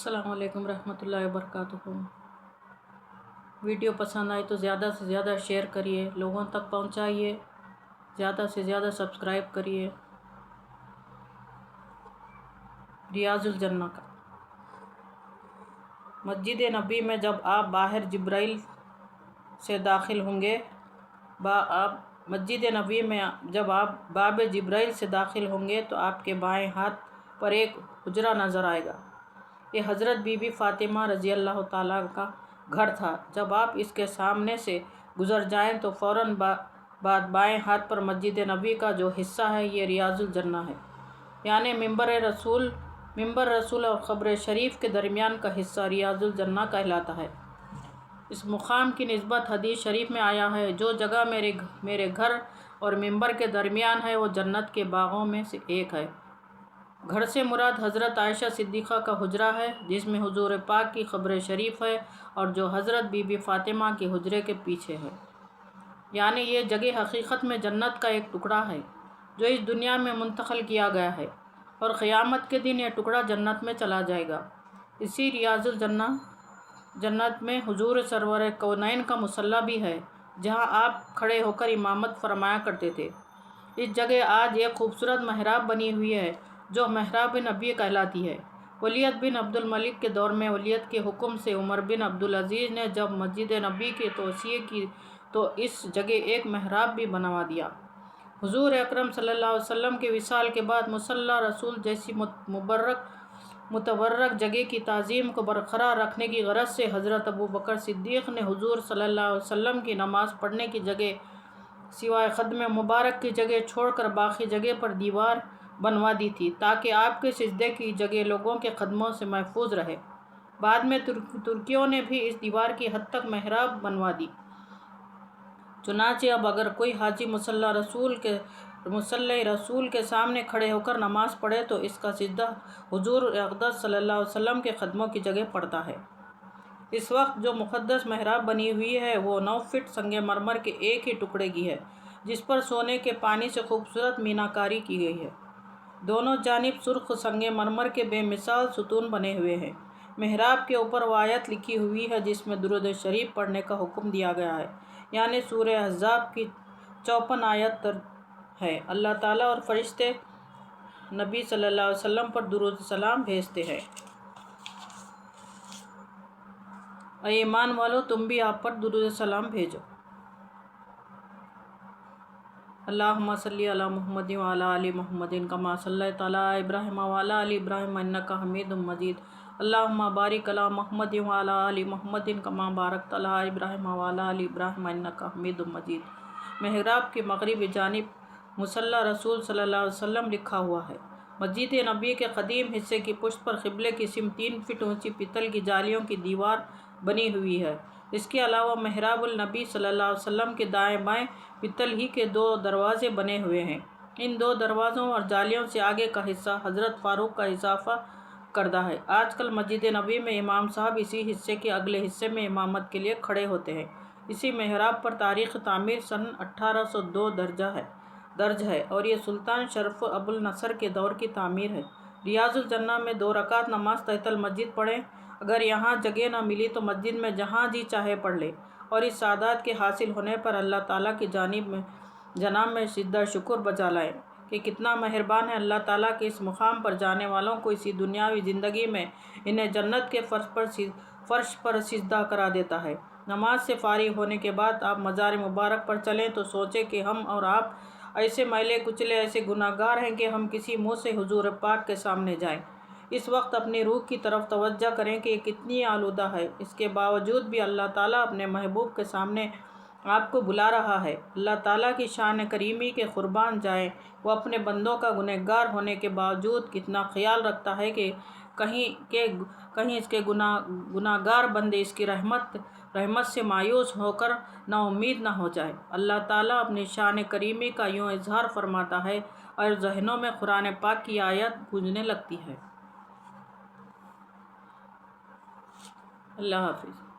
अस्सलाम वालेकुम रहमतुल्लाहि वबरकातुहू। वीडियो पसंद आए तो ज़्यादा से ज़्यादा शेयर करिए, लोगों तक पहुंचाइए, ज़्यादा से ज़्यादा सब्सक्राइब करिए। रियाजुल जन्ना का मस्जिद नबी में जब आप बाहर जिब्राइल से दाखिल होंगे, मस्जिद नबी में जब आप बाब जिब्राइल से दाखिल होंगे तो आपके बाएं हाथ पर एक हुजरा नज़र आएगा। ये हज़रत बीबी फ़ातिमा रज़ी अल्लाह ताला का घर था। जब आप इसके सामने से गुज़र जाएं तो फ़ौरन बाद बाएं हाथ पर मस्जिद नबी का जो हिस्सा है ये रियाजुल जन्ना है, यानी मिंबर रसूल और क़ब्र शरीफ के दरमियान का हिस्सा रियाजुल जन्ना कहलाता है। इस मुकाम की निस्बत हदीस शरीफ में आया है, जो जगह मेरे घर और मिंबर के दरमियान है वो जन्नत के बागों में से एक है। घर से मुराद हज़रत आयशा सिद्दीक़ा का हुजरा है जिसमें हुजूर पाक की क़ब्र शरीफ है और जो हज़रत बीबी फ़ातिमा के हुजरे के पीछे है, यानी ये जगह हकीकत में जन्नत का एक टुकड़ा है जो इस दुनिया में मुंतक़ल किया गया है और क़यामत के दिन यह टुकड़ा जन्नत में चला जाएगा। इसी रियाजुल जन्नत में हुजूर सरवर कौनैन का मुसल्ला भी है, जहाँ आप खड़े होकर इमामत फरमाया करते थे। इस जगह आज एक खूबसूरत महराब बनी हुई है जो महराब नबी कहलाती है। वलीद बिन अब्दुल मलिक के दौर में वलीयत के हुक्म से उमर बिन अब्दुल अज़ीज़ ने जब मस्जिद नबी की तोसीए की तो इस जगह एक महराब भी बनवा दिया। हुजूर अकरम सल्लल्लाहु अलैहि वसल्लम के विसाल के बाद मुसल्ला रसूल जैसी मुतबर्रक जगह की ताज़ीम को बरकरार रखने की गरज से हज़रत अबू बकर सिद्दीक़ ने हुजूर सल्लल्लाहु अलैहि वसल्लम की नमाज़ पढ़ने की जगह सिवाय ख़द्म मुबारक की जगह छोड़कर बाकी जगह पर दीवार बनवा दी थी, ताकि आपके सिजदे की जगह लोगों के कदमों से महफूज रहे। बाद में तुर्कियों ने भी इस दीवार की हद तक महराब बनवा दी। चुनाचे अब अगर कोई हाजी मुसल्ला रसूल के सामने खड़े होकर नमाज़ पढ़े तो इसका सिजदा हुजूर अक़दस सल्लल्लाहु अलैहि वसल्लम के कदमों की जगह पड़ता है। इस वक्त जो मुक़द्दस महराब बनी हुई है वो 9 फीट संगमरमर के एक ही टुकड़े की है, जिस पर सोने के पानी से खूबसूरत मीनाकारी की गई है। दोनों जानिब सुर्ख संगमरमर के बेमिसाल सुतून बने हुए हैं। महराब के ऊपर वो आयत लिखी हुई है जिसमें दुरूद शरीफ पढ़ने का हुक्म दिया गया है, यानी सूरह अहज़ाब की 54 आयत है। अल्लाह ताला और फरिश्ते नबी सल्लल्लाहु अलैहि वसल्लम पर दुरूद सलाम भेजते हैं। ऐ ईमान वालों, तुम भी आप पर दुरूद सलाम भेजो। अल्लाहुम्मा सल्ली अला मुहम्मदिन व अला आलि मुहम्मदिन कमा सल्लैता अला इब्राहीम व अला आलि इब्राहीम इन्नका हमीदुम मजीद। अल्लाहुम्मा बारिक अला मुहम्मदिन व अला आलि मुहम्मदिन कमा बारकता अला इब्राहीम व अला आलि इब्राहीम इन्नका हमीदुम मजीद। महराब की मगरिबी जानिब मुसल्ला रसूल सल्लल्लाहु अलैहि वसल्लम लिखा हुआ है। मस्जिद नबी के कदीम हिस्से की पुष्ट पर क़िबले की सिम 3 फीट ऊँची पीतल की जालियों की दीवार बनी हुई है। इसके अलावा महराबुल नबी सल्लल्लाहु अलैहि वसल्लम के दाएं बाएं पीतल ही के 2 दरवाजे बने हुए हैं। इन 2 दरवाज़ों और जालियों से आगे का हिस्सा हज़रत फ़ारूक का इजाफ़ा करदा है। आजकल मस्जिद नबी में इमाम साहब इसी हिस्से के अगले हिस्से में इमामत के लिए खड़े होते हैं। इसी महराब पर तारीख़ तामीर सन 1802 दर्ज है और ये सुल्तान शरफ अबुल नसर के दौर की तामीर है। रियाजुल जन्ना में 2 रकात नमाज तहतल मस्जिद पढ़ें। अगर यहाँ जगह न मिली तो मस्जिद में जहाँ जी चाहे पढ़ ले, और इस सादात के हासिल होने पर अल्लाह ताला की जनाब में सिजदा शुक्र बजा लाएँ कि कितना मेहरबान है अल्लाह ताला के इस मुकाम पर जाने वालों को इसी दुनियावी ज़िंदगी में इन्हें जन्नत के फ़र्श पर सिजदा करा देता है। नमाज से फारिग होने के बाद आप मज़ार मुबारक पर चलें तो सोचें कि हम और आप ऐसे मैले कुचले ऐसे गुनाहगार हैं कि हम किसी मुँह से हुजूर पाक के सामने जाएं। इस वक्त अपनी रूह की तरफ तवज्जो करें कि कितनी आलूदा है। इसके बावजूद भी अल्लाह ताला अपने महबूब के सामने आपको बुला रहा है। अल्लाह ताला की शान करीमी के कुर्बान जाएं, वो अपने बंदों का गुनहगार होने के बावजूद कितना ख्याल रखता है कि कहीं इसके गुनाहगार बंदे इसकी रहमत से मायूस होकर नाउम्मीद न हो जाए। अल्लाह ताला अपनी शान करीमी का यूँ इजहार फरमाता है और ज़हनों में कुरान पाक की आयत गूंजने लगती है। अल्लाह हाफिज़।